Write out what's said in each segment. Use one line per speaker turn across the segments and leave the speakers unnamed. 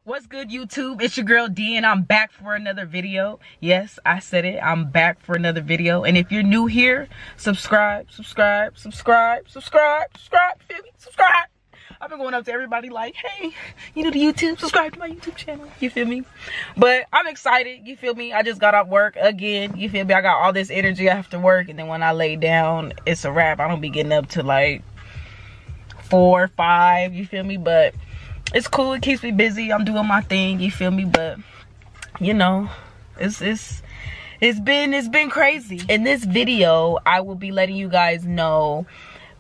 What's good, YouTube? It's your girl D, and I'm back for another video. Yes, I said it. I'm back for another video. And if you're new here, subscribe. Feel me? Subscribe. I've been going up to everybody like, hey, you new to YouTube? Subscribe to my YouTube channel. You feel me? But I'm excited. You feel me? I just got off work again. You feel me? I got all this energy after work, and then when I lay down, it's a wrap. I don't be getting up to like 4 or 5. You feel me? But it's cool. It keeps me busy. I'm doing my thing. You feel me? But you know, it's been crazy. In this video, I will be letting you guys know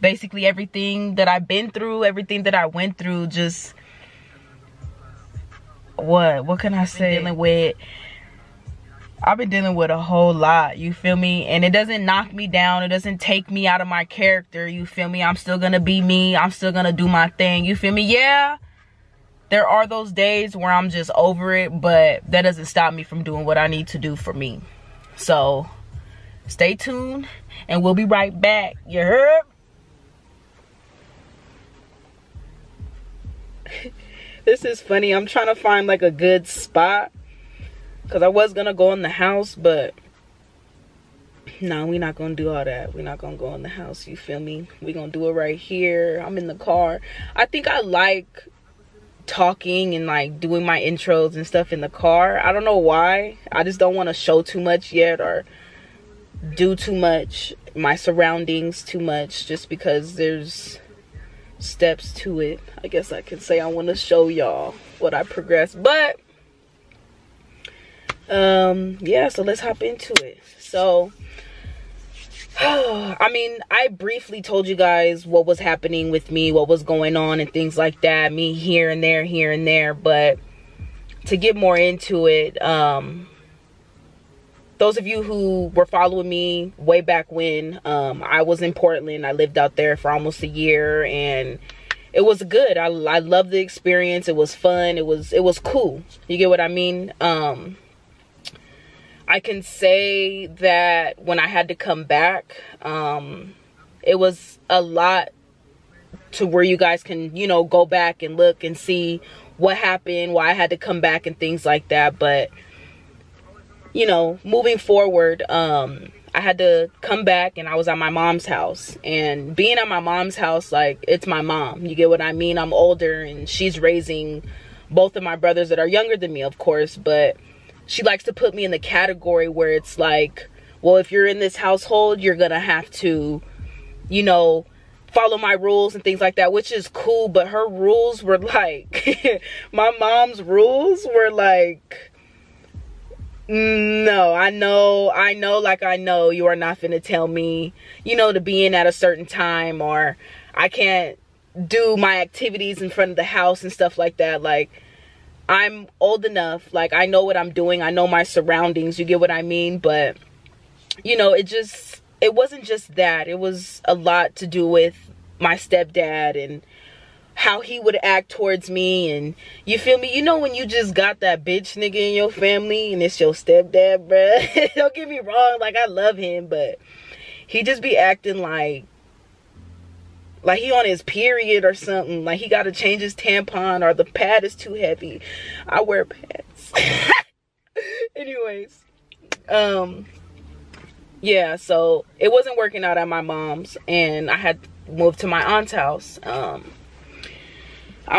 basically everything that I've been through, everything that I went through. Just what can I say? I've been dealing with a whole lot, you feel me? And it doesn't knock me down. It doesn't take me out of my character, you feel me? I'm still gonna be me. I'm still gonna do my thing, you feel me? Yeah, there are those days where I'm just over it, but that doesn't stop me from doing what I need to do for me. So stay tuned and we'll be right back. You heard? This is funny. I'm trying to find like a good spot because I was gonna go in the house, but no, we're not gonna do all that. We're not gonna go in the house, you feel me? We're gonna do it right here. I'm in the car. I think I like talking and like doing my intros and stuff in the car. I don't know why. I just don't want to show too much yet or do too much, my surroundings too much, just because there's steps to it. I guess I can say I want to show y'all what I progressed. But yeah, so let's hop into it. So I mean, I briefly told you guys what was happening with me, what was going on and things like that, me here and there, but to get more into it, those of you who were following me way back when, I was in Portland. I lived out there for almost a year, and it was good. I loved the experience. It was fun. It was cool. You get what I mean? I can say that when I had to come back, it was a lot to where you guys can, you know, go back and look and see what happened, why I had to come back and things like that. But, you know, moving forward, I had to come back and I was at my mom's house. And being at my mom's house, like, it's my mom. You get what I mean? I'm older and she's raising both of my brothers that are younger than me, of course, but she likes to put me in the category where it's like, well, if you're in this household, you're gonna have to, you know, follow my rules and things like that, which is cool. But her rules were like, my mom's rules were like, no, I know you are not finna tell me, you know, to be in at a certain time, or I can't do my activities in front of the house and stuff like that. Like, I'm old enough, like, I know what I'm doing. I know my surroundings, you get what I mean? But, you know, it wasn't just that. It was a lot to do with my stepdad and how he would act towards me. And you feel me? You know when you just got that bitch nigga in your family and it's your stepdad, bruh? Don't get me wrong, like, I love him, but he just be acting like he on his period or something. Like he got to change his tampon or the pad is too heavy. I wear pads. Anyways, yeah, so it wasn't working out at my mom's and I had moved to my aunt's house. I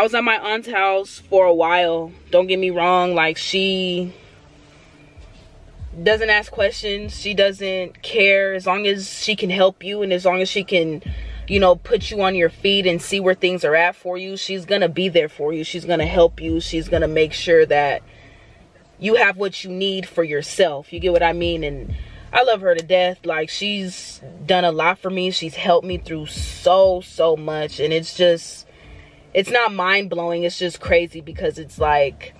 was at my aunt's house for a while. Don't get me wrong, like, she doesn't ask questions. She doesn't care. As long as she can help you and as long as she can, you know, put you on your feet and see where things are at for you, she's gonna be there for you. She's gonna help you. She's gonna make sure that you have what you need for yourself. You get what I mean? And I love her to death. Like, she's done a lot for me. She's helped me through so much. And it's just, it's not mind-blowing. It's just crazy because it's like,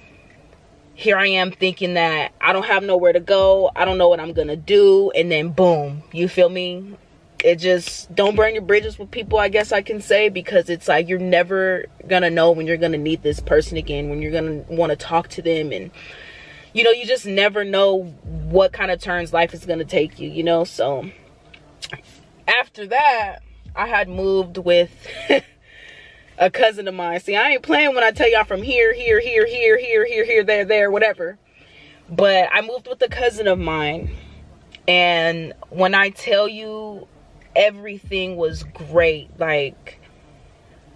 here I am thinking that I don't have nowhere to go. I don't know what I'm gonna do. And then boom, you feel me? It just, don't burn your bridges with people, I guess I can say, because it's like, you're never gonna know when you're gonna need this person again, when you're gonna want to talk to them. And, you know, you just never know what kind of turns life is gonna take you, you know? So after that, I had moved with a cousin of mine. See, I ain't playing when I tell y'all from here, there, whatever. But I moved with a cousin of mine. And when I tell you, everything was great. Like,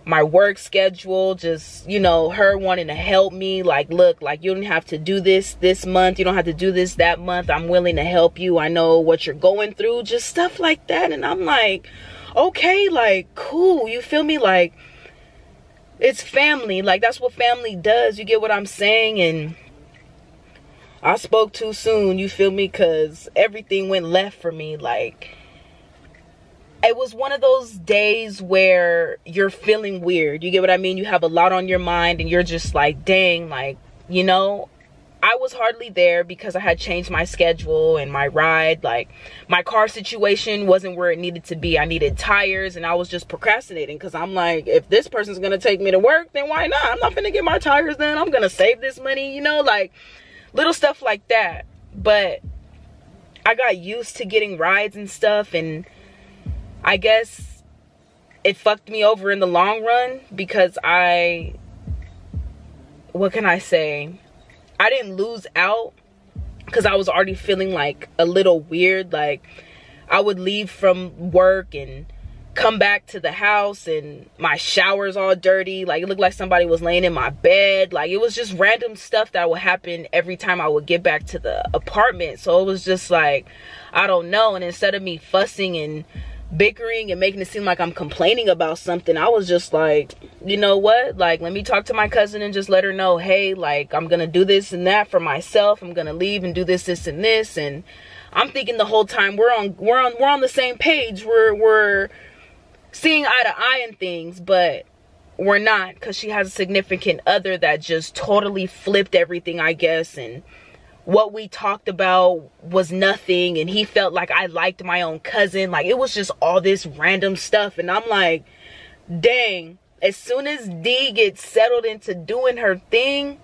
my work schedule, just, you know, her wanting to help me. Like, look, like, you don't have to do this month. You don't have to do this that month. I'm willing to help you. I know what you're going through. Just stuff like that. And I'm like, okay, like, cool. You feel me? Like, it's family. Like, that's what family does. You get what I'm saying? And I spoke too soon, you feel me? Because everything went left for me. Like, it was one of those days where you're feeling weird. You get what I mean? You have a lot on your mind and you're just like, dang, like, you know, I was hardly there because I had changed my schedule and my ride. Like, my car situation wasn't where it needed to be. I needed tires and I was just procrastinating because I'm like, if this person's going to take me to work, then why not? I'm not going to get my tires then. I'm going to save this money, you know, like little stuff like that. But I got used to getting rides and stuff, and I guess it fucked me over in the long run because what can I say? I didn't lose out because I was already feeling like a little weird. Like, I would leave from work and come back to the house and my shower's all dirty. Like, it looked like somebody was laying in my bed. Like, it was just random stuff that would happen every time I would get back to the apartment. So it was just like, I don't know. And instead of me fussing and bickering and making it seem like I'm complaining about something, I was just like, you know what? Like, let me talk to my cousin and just let her know, hey, like, I'm gonna do this and that for myself. I'm gonna leave and do this and this. And I'm thinking the whole time we're on the same page. We're seeing eye to eye in things, but we're not, because she has a significant other that just totally flipped everything, I guess. And what we talked about was nothing, and he felt like I liked my own cousin. Like, it was just all this random stuff. And I'm like, dang, as soon as D gets settled into doing her thing,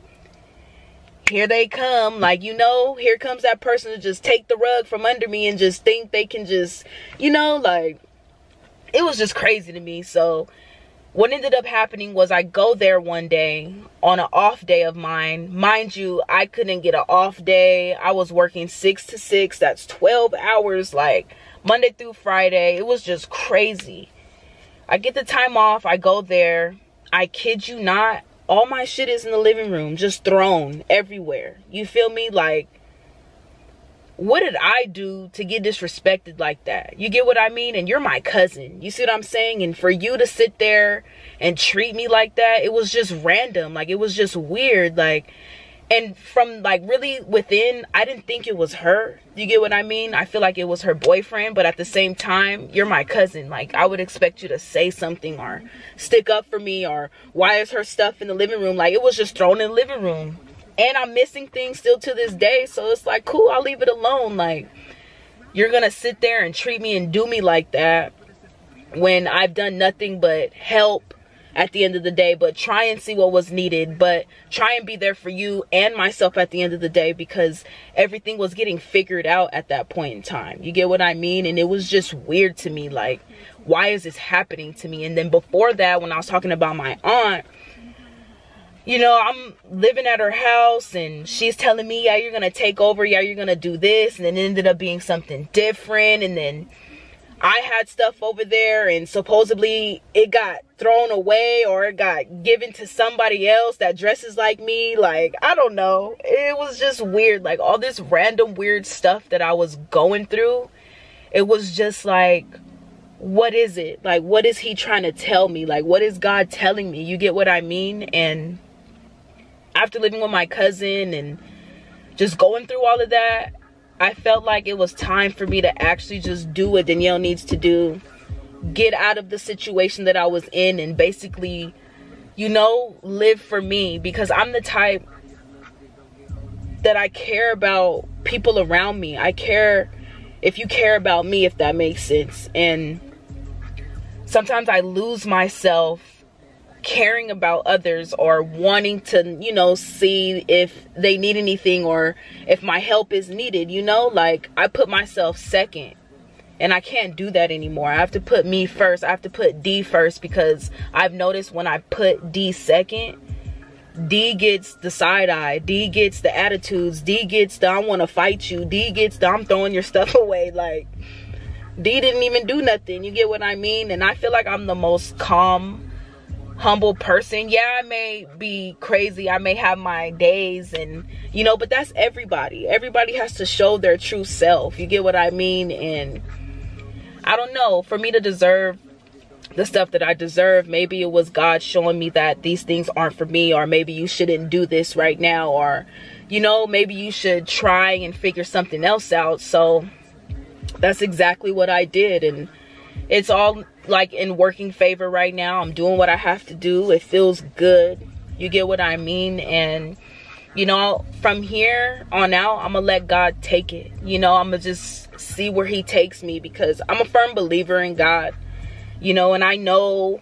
here they come. Like, you know, here comes that person to just take the rug from under me and just think they can just, you know, like, it was just crazy to me. So what ended up happening was I go there one day on an off day of mine. Mind you, I couldn't get an off day. I was working 6 to 6. That's 12 hours, like Monday through Friday. It was just crazy. I get the time off. I go there. I kid you not, all my shit is in the living room, just thrown everywhere. You feel me? Like, what did I do to get disrespected like that? You get what I mean? And you're my cousin. You see what I'm saying? And for you to sit there and treat me like that, it was just random. Like, it was just weird. Like, and from like really within, I didn't think it was her. You get what I mean? I feel like it was her boyfriend, but at the same time, you're my cousin. Like, I would expect you to say something or stick up for me, or why is her stuff in the living room? Like, it was just thrown in the living room. And I'm missing things still to this day. So it's like, cool, I'll leave it alone. Like, you're going to sit there and treat me and do me like that when I've done nothing but help at the end of the day. But try and see what was needed. But try and be there for you and myself at the end of the day, because everything was getting figured out at that point in time. You get what I mean? And it was just weird to me. Like, why is this happening to me? And then before that, when I was talking about my aunt, you know, I'm living at her house and she's telling me, yeah, you're going to take over. Yeah, you're going to do this. And then it ended up being something different. And then I had stuff over there and supposedly it got thrown away or it got given to somebody else that dresses like me. Like, I don't know. It was just weird. Like, all this random weird stuff that I was going through. It was just like, what is it? Like, what is he trying to tell me? Like, what is God telling me? You get what I mean? And after living with my cousin and just going through all of that, I felt like it was time for me to actually just do what Danielle needs to do. Get out of the situation that I was in and basically, you know, live for me. Because I'm the type that I care about people around me. I care if you care about me, if that makes sense. And sometimes I lose myself caring about others or wanting to, you know, see if they need anything or if my help is needed, you know. Like, I put myself second. And I can't do that anymore. I have to put me first. I have to put D first, because I've noticed when I put D second, D gets the side eye, D gets the attitudes, D gets the I want to fight you, D gets the I'm throwing your stuff away. Like, D didn't even do nothing. You get what I mean? And I feel like I'm the most calm, humble person. Yeah, I may be crazy. I may have my days, and you know, but that's everybody. Everybody has to show their true self. You get what I mean? And I don't know, for me to deserve the stuff that I deserve, maybe it was God showing me that these things aren't for me, or maybe you shouldn't do this right now, or, you know, maybe you should try and figure something else out. So that's exactly what I did, and it's all like in working favor right now. I'm doing what I have to do. It feels good. You get what I mean? And you know, from here on out, I'm gonna let God take it. You know, I'm gonna just see where he takes me, because I'm a firm believer in God, you know, and I know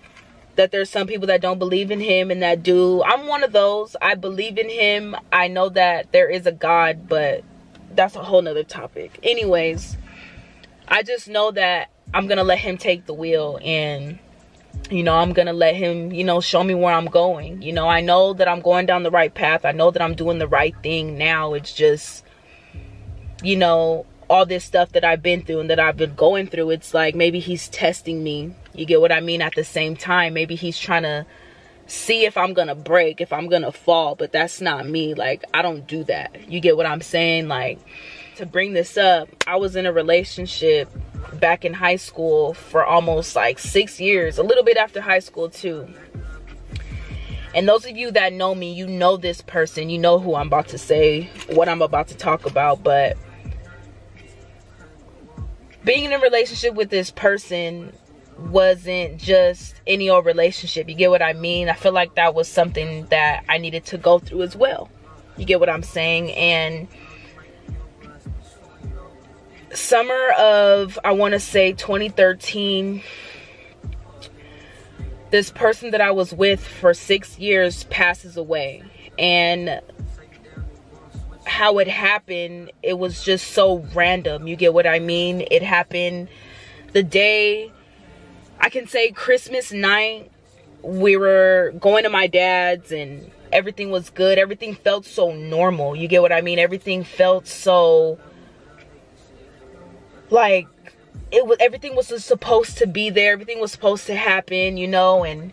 that there's some people that don't believe in him and that do. I'm one of those. I believe in him. I know that there is a God, but that's a whole nother topic. Anyways, I just know that I'm gonna let him take the wheel, and you know, I'm gonna let him, you know, show me where I'm going. You know, I know that I'm going down the right path. I know that I'm doing the right thing now. It's just, you know, all this stuff that I've been through and that I've been going through, it's like maybe he's testing me. You get what I mean? At the same time, maybe he's trying to see if I'm gonna break, if I'm gonna fall. But that's not me. Like, I don't do that. You get what I'm saying? Like, to bring this up, I was in a relationship back in high school for almost like 6 years, a little bit after high school too. And those of you that know me, you know this person, you know who I'm about to say, what I'm about to talk about. But being in a relationship with this person wasn't just any old relationship. You get what I mean? I feel like that was something that I needed to go through as well. You get what I'm saying? And summer of, I want to say 2013, this person that I was with for 6 years passes away. And how it happened, it was just so random. You get what I mean? It happened the day, I can say Christmas night. We were going to my dad's and everything was good. Everything felt so normal. You get what I mean? Everything felt so like everything was supposed to be there. Everything was supposed to happen, you know. And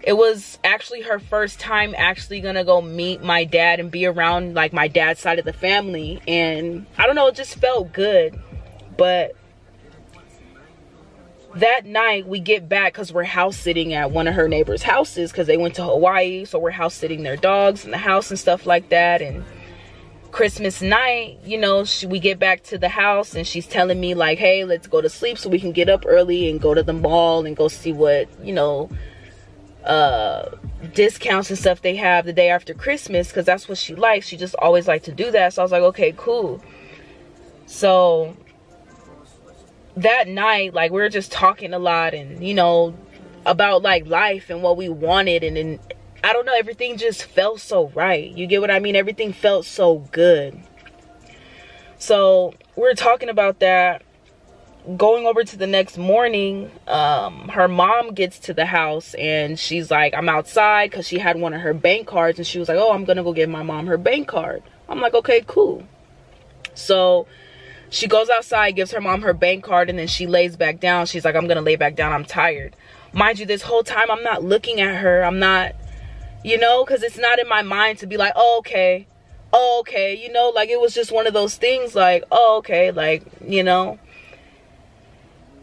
it was actually her first time actually gonna go meet my dad and be around like my dad's side of the family. And I don't know, it just felt good. But that night we get back, because we're house sitting at one of her neighbors' houses, because they went to Hawaii. So we're house sitting their dogs in the house and stuff like that. And Christmas night, you know, we get back to the house and she's telling me like, hey, let's go to sleep so we can get up early and go to the mall and go see what, you know, discounts and stuff they have the day after Christmas, because that's what she likes. She just always liked to do that. So I was like, okay, cool. So that night, like, we were just talking a lot and, you know, about like life and what we wanted. And then I don't know, everything just felt so right. You get what I mean? Everything felt so good. So we're talking about that. Going over to the next morning, her mom gets to the house and she's like, I'm outside, because she had one of her bank cards, and she was like, oh, I'm gonna go give my mom her bank card. I'm like, okay, cool. So she goes outside, gives her mom her bank card, and then she lays back down. She's like, I'm gonna lay back down, I'm tired. Mind you, this whole time I'm not looking at her. I'm not, you know, because it's not in my mind to be like, oh, okay, you know, like, it was just one of those things like, oh, okay, like, you know.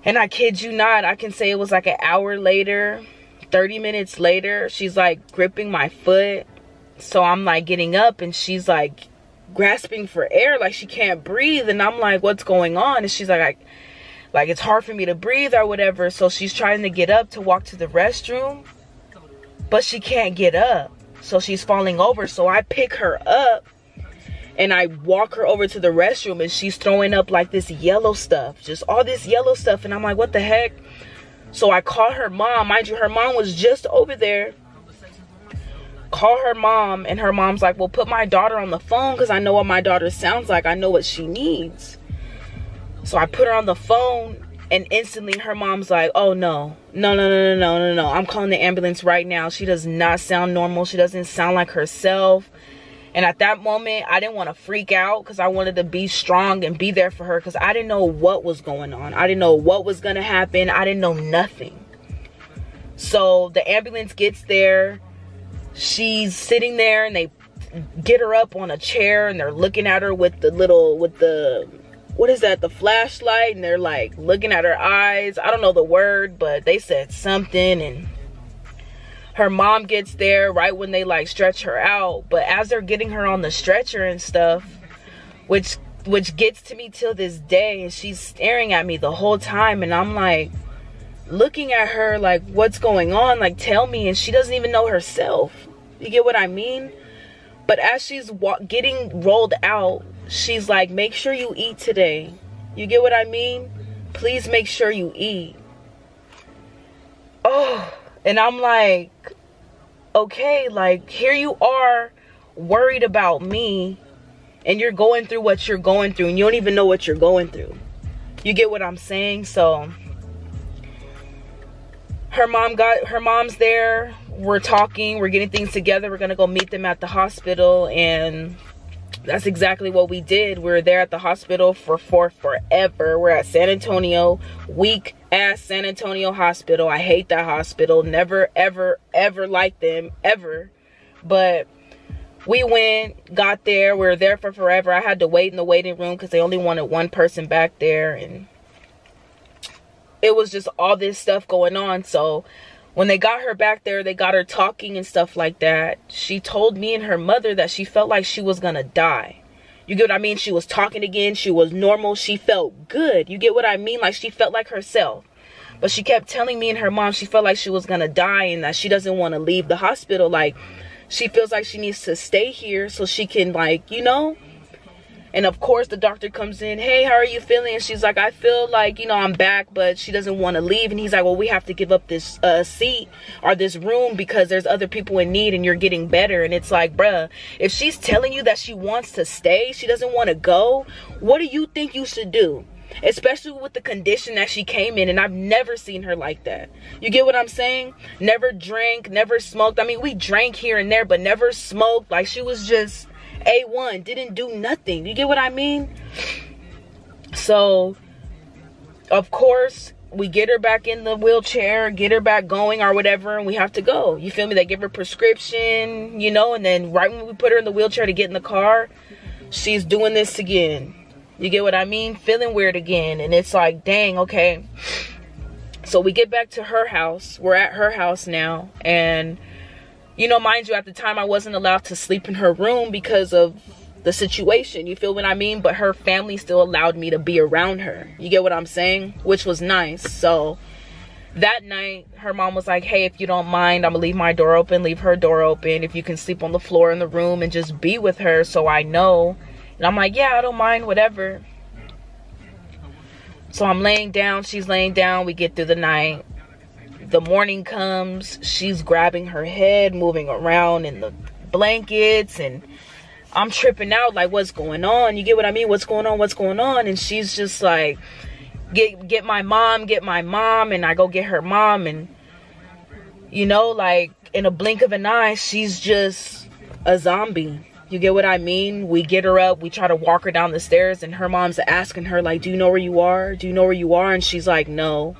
And I kid you not, I can say it was like an hour later, 30 minutes later, she's like gripping my foot. So I'm like getting up and she's like grasping for air, like she can't breathe. And I'm like, what's going on? And she's like it's hard for me to breathe or whatever. So she's trying to get up to walk to the restroom, but she can't get up. So she's falling over. So I pick her up and I walk her over to the restroom, and she's throwing up like this yellow stuff, just all this yellow stuff. And I'm like, what the heck? So I call her mom. Mind you, her mom was just over there. Call her mom, and her mom's like, well, put my daughter on the phone, because I know what my daughter sounds like. I know what she needs. So I put her on the phone, and instantly her mom's like, oh no, no, I'm calling the ambulance right now. She does not sound normal. She doesn't sound like herself. And at that moment, I didn't want to freak out because I wanted to be strong and be there for her, because I didn't know what was going on. I didn't know what was going to happen. I didn't know nothing. So the ambulance gets there. She's sitting there, and they get her up on a chair, and they're looking at her with the what is that, the flashlight, and they're like looking at her eyes. I don't know the word, but they said something. And her mom gets there right when they like stretch her out. But as they're getting her on the stretcher and stuff, which gets to me till this day, and she's staring at me the whole time, and I'm like looking at her like, what's going on? Like, tell me. And she doesn't even know herself. You get what I mean? But as she's getting rolled out, she's like, make sure you eat today. You get what I mean? Please make sure you eat. Oh, and I'm like, okay, like, here you are worried about me, and you're going through what you're going through, and you don't even know what you're going through. You get what I'm saying? So her mom's there. We're talking, we're getting things together. We're gonna go meet them at the hospital, and that's exactly what we did. We were there at the hospital for forever. We're at San Antonio, weak ass San Antonio hospital. I hate that hospital. Never, ever, ever liked them, ever. But we went, got there. We were there for forever. I had to wait in the waiting room because they only wanted one person back there, and it was just all this stuff going on. So when they got her back there, they got her talking and stuff like that. She told me and her mother that she felt like she was gonna die. You get what I mean? She was talking again. She was normal. She felt good. You get what I mean? Like, she felt like herself. But she kept telling me and her mom she felt like she was gonna die, and that she doesn't want to leave the hospital. Like, she feels like she needs to stay here so she can, like, you know. And of course the doctor comes in, hey, how are you feeling? And she's like, I feel like, you know, I'm back. But she doesn't want to leave. And he's like, well, we have to give up this seat or this room because there's other people in need and you're getting better. And it's like, bruh, if she's telling you that she wants to stay, she doesn't want to go, what do you think you should do? Especially with the condition that she came in. And I've never seen her like that. You get what I'm saying? Never drank, never smoked. I mean, we drank here and there, but never smoked. Like, she was just A1, didn't do nothing. You get what I mean? So of course we get her back in the wheelchair, get her back going or whatever, and we have to go. You feel me? They give her prescription, you know, and then right when we put her in the wheelchair to get in the car, she's doing this again. You get what I mean? Feeling weird again. And it's like, dang, okay. So we get back to her house. We're at her house now, and you know, mind you, at the time I wasn't allowed to sleep in her room because of the situation. You feel what I mean? But her family still allowed me to be around her. You get what I'm saying? Which was nice. So that night, her mom was like, hey, if you don't mind, I'm gonna leave my door open, leave her door open. If you can sleep on the floor in the room and just be with her so I know. And I'm like, yeah, I don't mind, whatever. So I'm laying down, she's laying down, we get through the night. The morning comes, she's grabbing her head, moving around in the blankets, and I'm tripping out like, what's going on? You get what I mean? What's going on? What's going on? And she's just like, get my mom, and I go get her mom, and you know, like in a blink of an eye, she's just a zombie. You get what I mean? We get her up, we try to walk her down the stairs, and her mom's asking her like, do you know where you are? Do you know where you are? And she's like, no.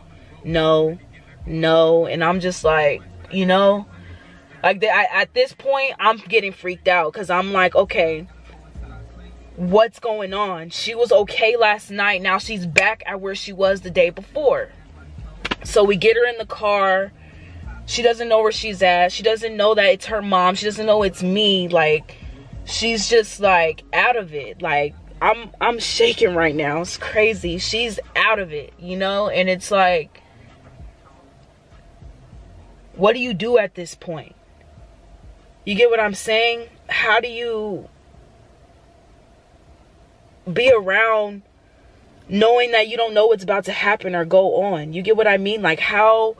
And I'm just like, you know, like at this point I'm getting freaked out because I'm like, okay, what's going on? She was okay last night, now she's back at where she was the day before. So we get her in the car. She doesn't know where she's at. She doesn't know that it's her mom. She doesn't know it's me. Like, she's just like out of it. Like, I'm shaking right now. It's crazy. She's out of it, you know. And it's like, what do you do at this point? You get what I'm saying? How do you be around knowing that you don't know what's about to happen or go on? You get what I mean? Like, how?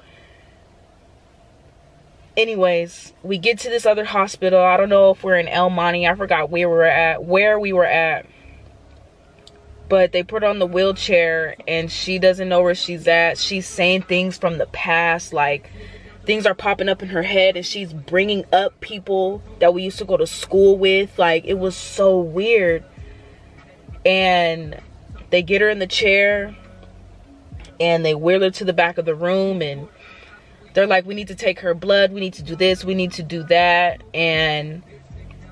Anyways, we get to this other hospital. I don't know if we're in El Monte. I forgot where we were at. But they put her on the wheelchair and she doesn't know where she's at. She's saying things from the past, like things are popping up in her head, and she's bringing up people that we used to go to school with. Like, it was so weird. And they get her in the chair and they wheel her to the back of the room, and they're like, we need to take her blood, we need to do this, we need to do that. And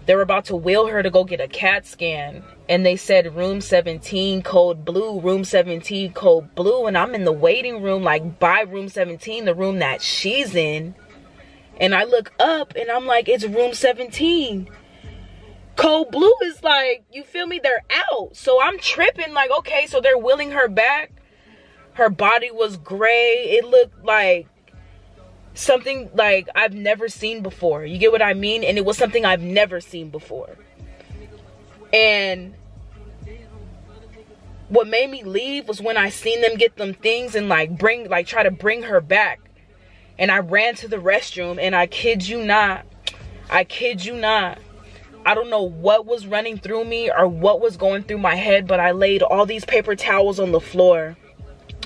they were about to wheel her to go get a CAT scan, and they said room 17 code blue, room 17 code blue. And I'm in the waiting room, like by room 17, the room that she's in. And I look up and I'm like, it's room 17. Code blue is like, you feel me, they're out. So I'm tripping, like, okay, so they're wheeling her back. Her body was gray. It looked like something like I've never seen before. You get what I mean? And it was something I've never seen before. And what made me leave was when I seen them get them things and try to bring her back. And I ran to the restroom, and I kid you not, I don't know what was running through me or what was going through my head, but I laid all these paper towels on the floor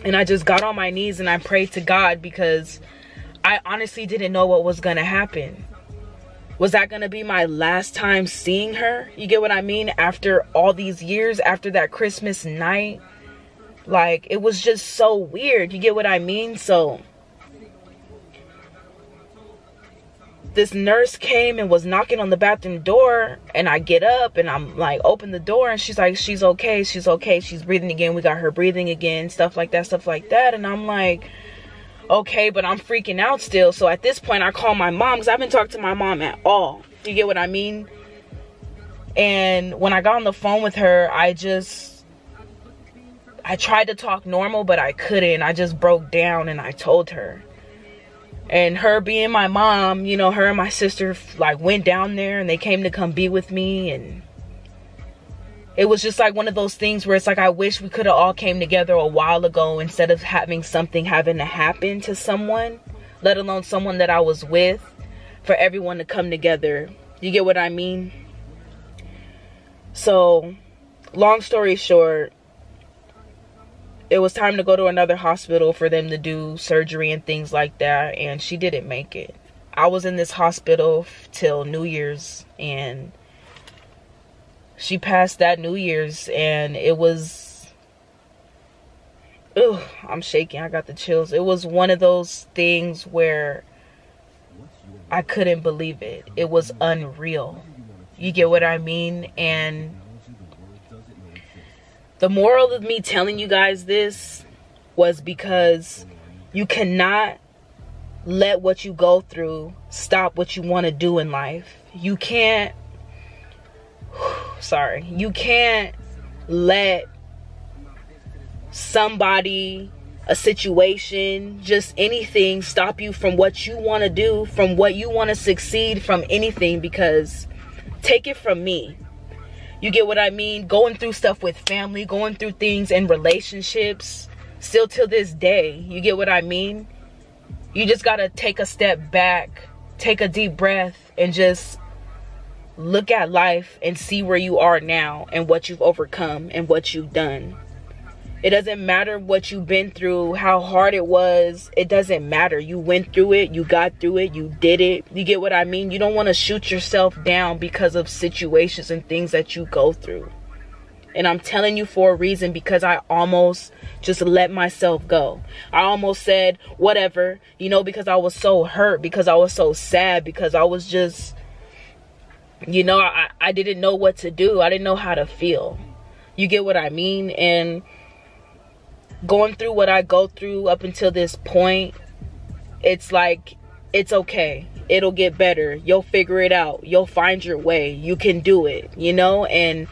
and I just got on my knees and I prayed to God, because I honestly didn't know what was gonna happen. Was that gonna be my last time seeing her? You get what I mean? After all these years, after that Christmas night, like, it was just so weird. You get what I mean? So this nurse came and was knocking on the bathroom door, and I get up and I'm like, open the door, and she's like, she's okay, she's okay, she's breathing again, we got her breathing again, stuff like that. And I'm like, okay, but I'm freaking out still. So at this point I call my mom, because I haven't talked to my mom at all. You get what I mean? And when I got on the phone with her, I tried to talk normal, but I couldn't. I just broke down and I told her. And her being my mom, you know, her and my sister like went down there and they came to come be with me. And it was just like one of those things where it's like, I wish we could have all came together a while ago, instead of having something having to happen to someone, let alone someone that I was with, for everyone to come together. You get what I mean? So, long story short, it was time to go to another hospital for them to do surgery and things like that, and she didn't make it. I was in this hospital till New Year's, and she passed that New Year's, and it was, ugh, I'm shaking, I got the chills. It was one of those things where I couldn't believe it. It was unreal. You get what I mean? And the moral of me telling you guys this was because you cannot let what you go through stop what you want to do in life. You can't, you can't let somebody, a situation, just anything stop you from what you want to do, from what you want to succeed, from anything. Because take it from me, you get what I mean? Going through stuff with family, going through things in relationships, still till this day, you get what I mean? You just gotta take a step back, take a deep breath, and just look at life and see where you are now and what you've overcome and what you've done. It doesn't matter what you've been through, how hard it was. It doesn't matter. You went through it. You got through it. You did it. You get what I mean? You don't want to shoot yourself down because of situations and things that you go through. And I'm telling you for a reason, because I almost just let myself go. I almost said whatever, you know, because I was so hurt, because I was so sad, because I was just, you know, I didn't know what to do. I didn't know how to feel. You get what I mean? And going through what I go through up until this point, it's like, it's okay. It'll get better. You'll figure it out. You'll find your way. You can do it, you know? And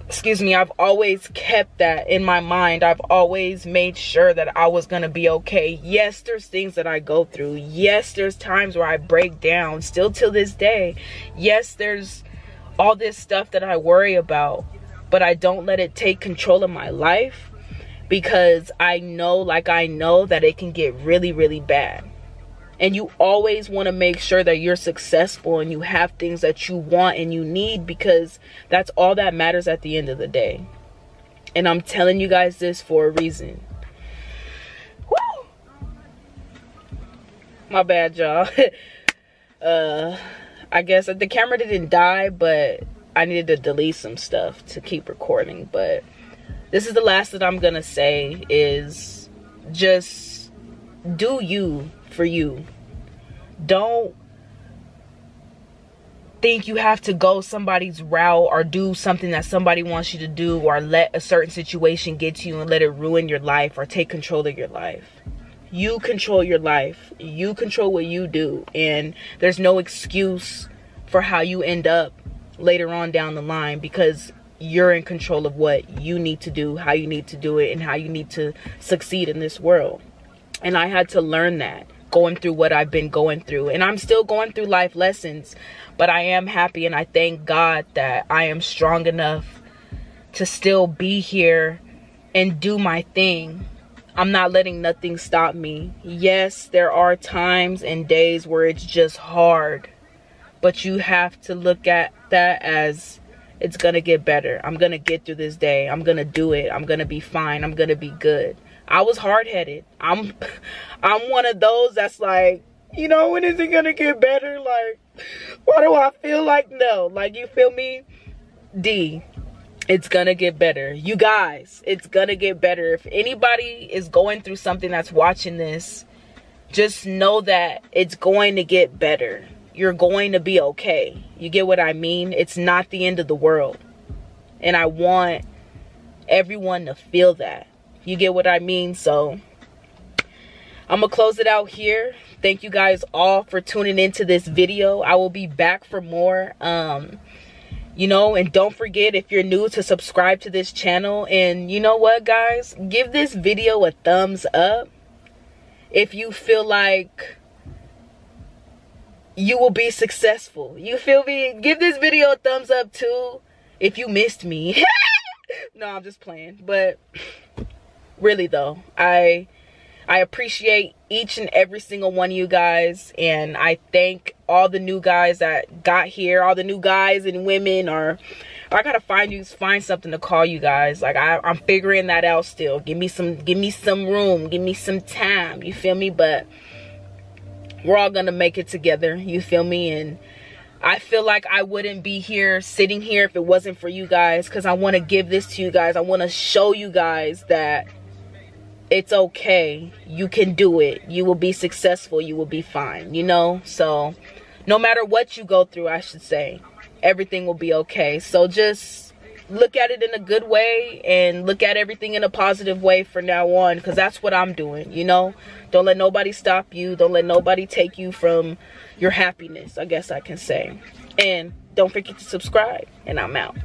excuse me, I've always kept that in my mind. I've always made sure that I was going to be okay. Yes, there's things that I go through. Yes, there's times where I break down, still till this day. Yes, there's all this stuff that I worry about, but I don't let it take control of my life, because I know that it can get really, really bad. And you always want to make sure that you're successful and you have things that you want and you need, because that's all that matters at the end of the day. And I'm telling you guys this for a reason. Woo! My bad, y'all. I guess the camera didn't die, but I needed to delete some stuff to keep recording. But this is the last that I'm gonna say is just do you for you. Don't think you have to go somebody's route or do something that somebody wants you to do, or let a certain situation get to you and let it ruin your life or take control of your life. You control your life. You control what you do, and there's no excuse for how you end up later on down the line, because you're in control of what you need to do, how you need to do it, and how you need to succeed in this world. And I had to learn that going through what I've been going through, and I'm still going through life lessons, but I am happy and I thank God that I am strong enough to still be here and do my thing. I'm not letting nothing stop me. Yes, there are times and days where it's just hard, but you have to look at that as it's gonna get better. I'm gonna get through this day. I'm gonna do it. I'm gonna be fine. I'm gonna be good. I was hard-headed. I'm one of those that's like, you know, when is it gonna get better? Like, why do I feel like no? Like, you feel me? D, it's gonna get better. You guys, it's gonna get better. If anybody is going through something that's watching this, just know that it's going to get better. You're going to be okay. You get what I mean? It's not the end of the world. And I want everyone to feel that. You get what I mean? So I'm gonna close it out here. Thank you guys all for tuning into this video. I will be back for more. You know, and don't forget, if you're new, to subscribe to this channel. And you know what, guys? Give this video a thumbs up if you feel like you will be successful. You feel me? Give this video a thumbs up too if you missed me. No, I'm just playing. But really though, I appreciate each and every single one of you guys, and I thank all the new guys that got here, all the new guys and women, or I gotta find something to call you guys. Like, I'm figuring that out still. Give me some room, give me some time, you feel me? But we're all gonna make it together, you feel me? And I feel like I wouldn't be here, sitting here, if it wasn't for you guys, because I want to give this to you guys. I want to show you guys that it's okay. You can do it. You will be successful. You will be fine, you know? So no matter what you go through, I should say, everything will be okay. So just look at it in a good way and look at everything in a positive way from now on, because that's what I'm doing, you know? Don't let nobody stop you. Don't let nobody take you from your happiness, I guess I can say. And don't forget to subscribe, and I'm out.